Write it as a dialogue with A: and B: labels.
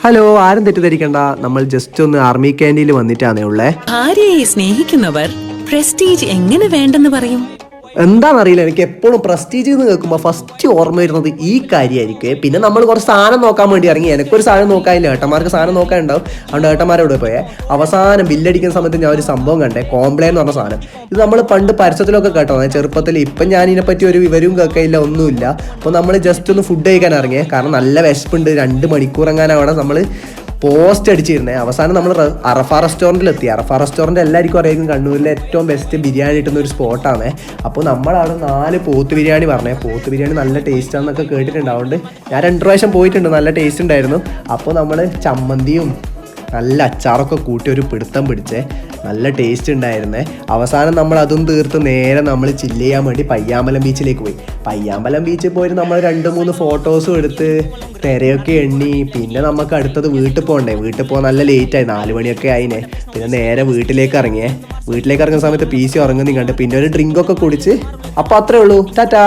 A: Hello, ആരും തെറ്റിദ്ധരിക്കണ്ട. നമ്മൾ just ഒന്ന് ആർമി ക്യാൻറ്റീനിൽ വന്നിട്ടാണേ ഉള്ളേ.
B: ഭാര്യയെ സ്നേഹിക്കുന്നവർ പ്രസ്റ്റീജ് എങ്ങനെ വേണ്ടെന്ന് പറയും?
A: എന്താണെന്നറിയില്ല, എനിക്ക് എപ്പോഴും പ്രസ്റ്റീജ് എന്ന് കേൾക്കുമ്പോൾ ഫസ്റ്റ് ഓർമ്മ വരുന്നത് ഈ കാര്യമായിരിക്കും. പിന്നെ നമ്മൾ കുറച്ച് സാധനം നോക്കാൻ വേണ്ടി ഇറങ്ങി. എനിക്കൊരു സാധനം നോക്കാനില്ല, ഏട്ടന്മാർക്ക് സാധനം നോക്കാനുണ്ടാവും. അതുകൊണ്ട് ഏട്ടന്മാരോട് പോയേ അവസാനം ബില്ലടിക്കുന്ന സമയത്ത് ഞാൻ ഒരു സംഭവം കണ്ടേ, കോംപ്ലേ എന്ന് പറഞ്ഞ സാധനം. ഇത് നമ്മൾ പണ്ട് പരസ്യത്തിലൊക്കെ കേട്ടോ ചെറുപ്പത്തിൽ. ഇപ്പം ഞാൻ ഇതിനെപ്പറ്റി ഒരു വിവരവും കേൾക്കില്ല, ഒന്നുമില്ല. അപ്പോൾ നമ്മൾ ജസ്റ്റ് ഒന്ന് ഫുഡ് കഴിക്കാൻ ഇറങ്ങിയേ, കാരണം നല്ല വിശപ്പുണ്ട്. 2 മണിക്കൂർ എങ്ങാനും അവിടെ നമ്മൾ പോസ്റ്റ് അടിച്ചിരുന്നേ. അവസാനം നമ്മൾ അറഫ റെസ്റ്റോറൻറ്റിലെത്തി. അറഫ റെസ്റ്റോറൻറ്റ് എല്ലാവർക്കും അറിയാം, കണ്ണൂരിലെ ഏറ്റവും ബെസ്റ്റ് ബിരിയാണി കിട്ടുന്ന ഒരു സ്പോട്ടാണ്. അപ്പോൾ നമ്മളവിടെ 4 പോത്ത് ബിരിയാണി പറഞ്ഞേ. പോത്ത് ബിരിയാണി നല്ല ടേസ്റ്റാണെന്നൊക്കെ കേട്ടിട്ടുണ്ട്. അതുകൊണ്ട് ഞാൻ 2 പ്രാവശ്യം പോയിട്ടുണ്ട്, നല്ല ടേസ്റ്റ് ഉണ്ടായിരുന്നു. അപ്പോൾ നമ്മൾ ചമ്മന്തിയും നല്ല അച്ചാറൊക്കെ കൂട്ടി ഒരു പിടുത്തം പിടിച്ചേ, നല്ല ടേസ്റ്റ് ഉണ്ടായിരുന്നേ. അവസാനം നമ്മൾ അതും തീർത്ത് നേരെ നമ്മൾ ചില്ല് ചെയ്യാൻ വേണ്ടി പയ്യാമ്പലം ബീച്ചിലേക്ക് പോയി. പയ്യാമ്പലം ബീച്ചിൽ പോയിട്ട് നമ്മൾ 2-3 ഫോട്ടോസും എടുത്ത് തിരയൊക്കെ എണ്ണി. പിന്നെ നമുക്ക് അടുത്തത് വീട്ടിൽ പോകണ്ടേ. വീട്ടിൽ പോകാൻ നല്ല ലേറ്റായി, 4 മണിയൊക്കെ ആയിനെ. പിന്നെ നേരെ വീട്ടിലേക്ക് ഇറങ്ങിയേ. വീട്ടിലേക്ക് ഇറങ്ങുന്ന സമയത്ത് PC ഉറങ്ങുന്നതും കണ്ട് പിന്നെ ഒരു ഡ്രിങ്കൊക്കെ കുടിച്ച്. അപ്പോൾ അത്രേ ഉള്ളൂ, ടാറ്റാ.